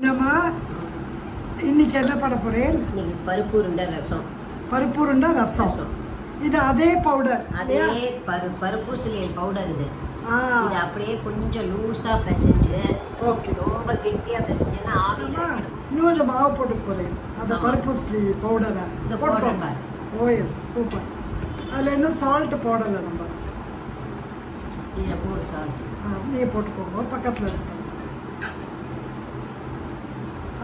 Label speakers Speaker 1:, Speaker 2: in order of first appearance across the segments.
Speaker 1: நம்ம இன்னைக்கு என்ன பண்ண போறேன்?
Speaker 2: இன்னைக்கு பருப்பு உருண்டை ரசம்.
Speaker 1: பருப்பு உருண்டை ரசம். இது அதே பவுடர்,
Speaker 2: அதே பருப்பு சுளியல் பவுடர் இது. இது அப்படியே கொஞ்சம் லூசா பிசைஞ்சு,
Speaker 1: ஓகே,
Speaker 2: ரொம்ப கெட்டியா பிசைஞ்சேன்னா ஆவியில
Speaker 1: இன்னும் கொஞ்சம் மாவு போட்டு போறேன். அந்த பருப்பு சுளி பவுடரை
Speaker 2: இந்த பவுடர் பாரு.
Speaker 1: ஓ எஸ், சூப்பர். அதுல இன்னும் சால்ட் போடல நம்ம.
Speaker 2: இதுல போடு சால்ட்.
Speaker 1: நீ போட்டுக்கோங்க பக்கத்துல இருக்கு.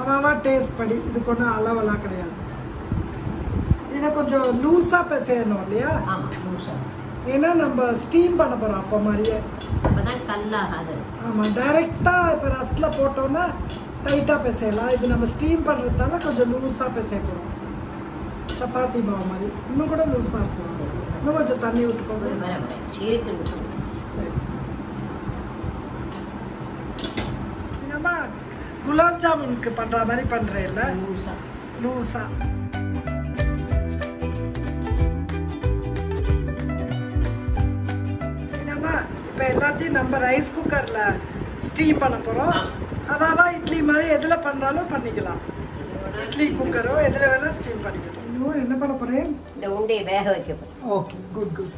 Speaker 1: அவாவா டேஸ்ட் படி, இதுக்கு ஒன்றும் அளவெல்லாம் கிடையாது. இதை கொஞ்சம் லூஸா பிசையணும் இல்லையா?
Speaker 2: ஆமா, லூஸா.
Speaker 1: ஏன்னா நம்ம ஸ்டீம் பண்ண போறோம் அப்போ மாதிரியே.
Speaker 2: அப்பதான் கல்லாகாது.
Speaker 1: ஆமா, டைரக்டா இப்ப ரஸ்ல போட்டோம்னா டைட்டா பிசையலாம். இது நம்ம ஸ்டீம் பண்றதுனால கொஞ்சம் லூஸா பிசைய போறோம். சப்பாத்தி மாவு மாதிரி இன்னும் கூட லூஸா இருக்கும். இன்னும் கொஞ்சம் தண்ணி விட்டுக்கோங்க.
Speaker 2: சேர்த்து விட்டுக்கோங்க.
Speaker 1: சரி, நம்ம குலாப் ஜாமுனுக்கு பண்ற மாதிரி பண்றேன்ல,
Speaker 2: லூஸா
Speaker 1: லூஸா. இப்ப எல்லாத்தையும் நம்ம ரைஸ் குக்கர்ல ஸ்டீம் பண்ண போறோம். அவாவா இட்லி மாதிரி எதுல பண்றாலும் பண்ணிக்கலாம். இட்லி குக்கரோ எதுல வேணா ஸ்டீம் பண்ணிக்கலாம். இன்னும் என்ன பண்ண போறேன்?
Speaker 2: இந்த உண்டையை வேக வைக்க போறேன்.
Speaker 1: Okay, good good,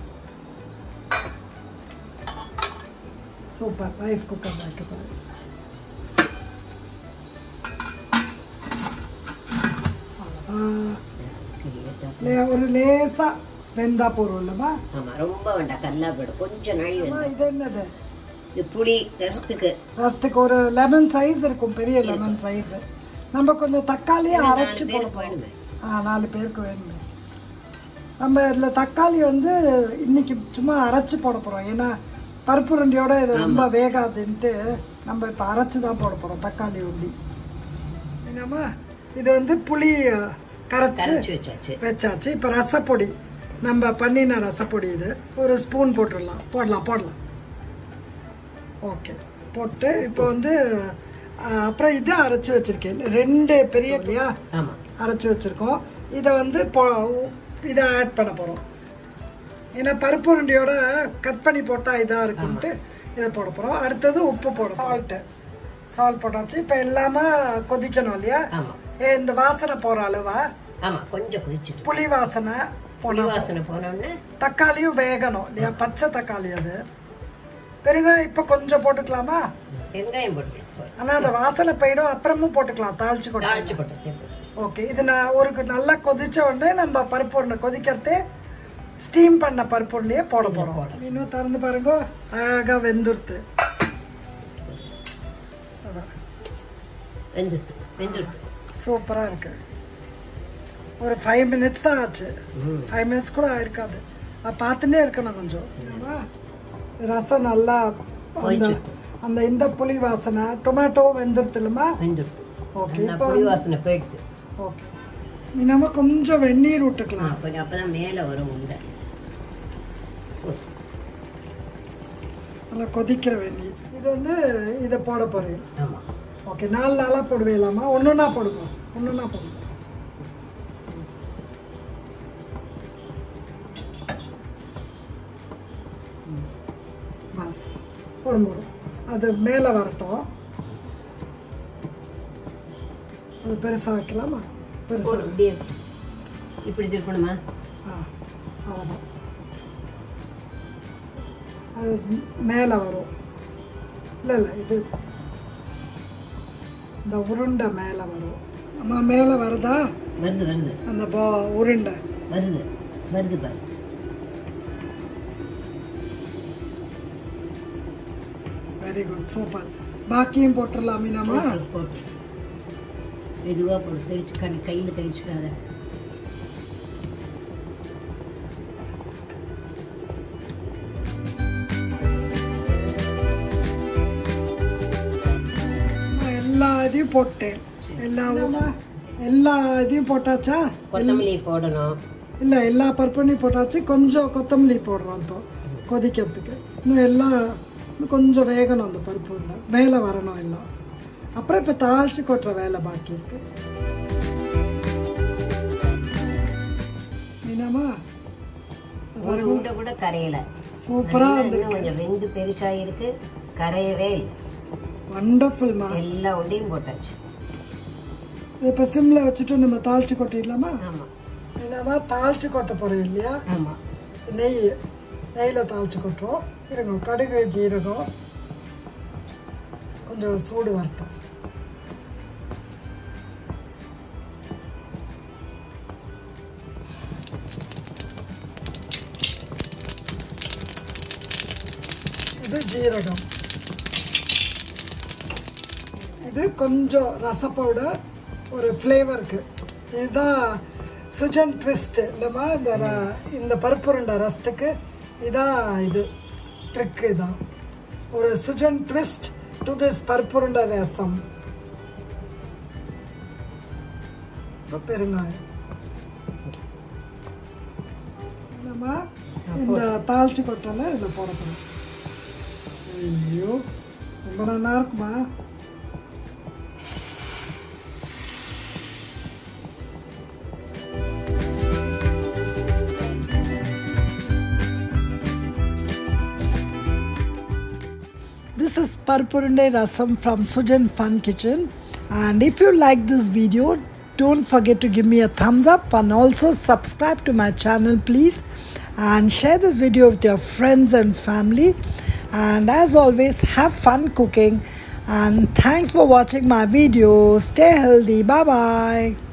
Speaker 1: super. Rice cooker வைக்க போறேன். ஒரு லேசா வெந்தா போறோம் இல்லமா?
Speaker 2: ஆமா, ரொம்ப வேண்டாம், கல்லா போயிடும். கொஞ்சம் நாழி வேண்டாம்.
Speaker 1: இது என்னது?
Speaker 2: இது புளி ரசத்துக்கு.
Speaker 1: ரசத்துக்கு ஒரு லெமன் சைஸ் இருக்கும், பெரிய லெமன் சைஸ். நம்ம கொஞ்சம் தக்காளியை அரைச்சு போடுவோம். 4 பேருக்கு வேணுமே. நம்ம இதுல தக்காளி வந்து இன்னைக்கு சும்மா அரைச்சு போட போறோம். ஏன்னா பருப்பு உருண்டையோட இது ரொம்ப வேகாதுன்ட்டு நம்ம இப்ப அரைச்சு தான் போட போறோம் தக்காளி உருண்டி. என்னமா, இது வந்து புளி கரைச்சு வச்சாச்சு. இப்ப ரசப்பொடி, நம்ம பண்ணின ரசப்பொடி, இது ஒரு ஸ்பூன் போட்டுடலாம். போடலாம். ஓகே, போட்டு இப்போ வந்து அப்புறம் இது அரைச்சு வச்சிருக்கேன். 2 பெரிய இல்லையா அரைச்சு வச்சிருக்கோம். இதை வந்து இதை ஆட் பண்ண போறோம். ஏன்னா பருப்பு உருண்டையோட கட் பண்ணி போட்டா இதா இருக்குன்ட்டு இதை போட போறோம். அடுத்தது உப்பு போடும். சால்ட் போட்டாச்சு. இப்ப எல்லாமே கொதிக்கணும் இல்லையா? இந்த வாசனை போற அளவா?
Speaker 2: ஆமா, கொஞ்சம் கொதிச்சிட்டு
Speaker 1: புளி வாசனை
Speaker 2: போனோம்னு
Speaker 1: தக்காளியும் வேகணும் இல்லையா? பச்சை தக்காளி. அது பெருங்காயம் இப்ப கொஞ்சம் போட்டுக்கலாமா?
Speaker 2: வெங்காயம் போட்டுக்கலாம்.
Speaker 1: ஆனா அந்த வாசனை போயிடும். அப்புறமும் போட்டுக்கலாம், தாளிச்சு போட்டு. ஓகே, இது நான் ஒரு நல்லா கொதிச்ச உடனே நம்ம பருப்பு உருண்டை கொதிக்கிறதே ஸ்டீம் பண்ண பருப்பு உருண்டையே போட போறோம். இன்னும் திறந்து பாருங்க, அழகா வெந்துருத்து. சூப்பரா இருக்கு. ஒரு 5 மினிட்ஸ் தான் ஆச்சு. 5 மினிட்ஸ் கூட ஆயிருக்காது. பார்த்துட்டே இருக்கணும் கொஞ்சம். ரசம் நல்லா அந்த இந்த புளி வாசனை, டொமேட்டோ வெந்துருத்து இல்லமா? ஓகே, இப்போ
Speaker 2: புளி வாசனை போயிடுது.
Speaker 1: ஓகே, நம்ம கொஞ்சம் வெந்நீர் விட்டுக்கலாம்.
Speaker 2: கொஞ்சம் அப்பதான் மேல வரும் உண்டை.
Speaker 1: நல்லா கொதிக்கிற வெந்நீர். இது வந்து இதை போட போறேன்.
Speaker 2: ஆமா,
Speaker 1: ஓகே, 4 நாளா போடுவேலாமா? ஒன்னொன்னா போடுவோம். பஸ் போடும்போது அது மேல வரட்டும். அது பெருசா வைக்கலாமா? பெருசா
Speaker 2: இப்படி திருப்பணுமா?
Speaker 1: அவ்வளோதான். அது மேல வரும். இல்ல இது இந்த உருண்டை மேல வரும். நம்ம மேல வருதா?
Speaker 2: வருது.
Speaker 1: அந்த உருண்டை
Speaker 2: வருது பாரு.
Speaker 1: Very good, super. பாக்கியும் போட்டுடலாமே நாம?
Speaker 2: போட்டு மெதுவா போட்டு தெளிச்சு, கையில தெளிச்சுக்காத.
Speaker 1: எல்லா இதையும் போட்டேன். எல்லா இதையும் போட்டாச்சா?
Speaker 2: கொத்தமல்லி போடணும்.
Speaker 1: இல்ல, எல்லா பருப்பையும் போட்டாச்சு. கொஞ்சம் கொத்தமல்லி போடுறோம் இப்போ கொதிக்கிறதுக்கு. இன்னும் எல்லாம் கொஞ்சம் வேகணும். அந்த பருப்பு மேல வரணும் எல்லாம். அப்புறம் இப்ப தாளிச்சு கொட்டுற வேலை பாக்கி இருக்கு. என்னமா
Speaker 2: உருண்டை கூட கரையல.
Speaker 1: சூப்பரா
Speaker 2: கொஞ்சம் வெந்து பெருசா இருக்கு, கரையவே.
Speaker 1: வண்டர்ஃபுல் மா.
Speaker 2: எல்லா உண்டையும் போட்டாச்சு.
Speaker 1: இப்போ சிம்மில் வச்சுட்டு நம்ம தாளிச்சு கொட்டிடலாமா?
Speaker 2: ஆமாம்.
Speaker 1: என்னமா தாளிச்சு கொட்ட போகிறோம் இல்லையா?
Speaker 2: ஆமாம்.
Speaker 1: நெய்யில் தாளிச்சு கொட்டுறோம். இருங்க, கடுகு ஜீரகம் கொஞ்சம் சூடு வரட்டும். இது ஜீரகம், இது கொஞ்சம் ரச பவுடர் ஒரு ஃப்ளேவருக்கு. இதுதான் சுஜன் ட்விஸ்ட் இல்லைம்மா? இந்த பருப்புருண்டை ரசத்துக்கு இதான் இது ட்ரிக்கு தான். ஒரு சுஜன் ட்விஸ்ட் டு திஸ் பருப்புருண்டை ரசம். பெருங்காயம் இல்லைம்மா? இந்த தாளிச்சு கொட்டால இதை போடணும். ஐயோ, ரொம்ப நல்லா இருக்குமா? This is Parpurunde Rasam from Sujan Fun Kitchen, and if you like this video, don't forget to give me a thumbs up and also subscribe to my channel please, and share this video with your friends and family. And as always, have fun cooking, and thanks for watching my video. Stay healthy. Bye bye.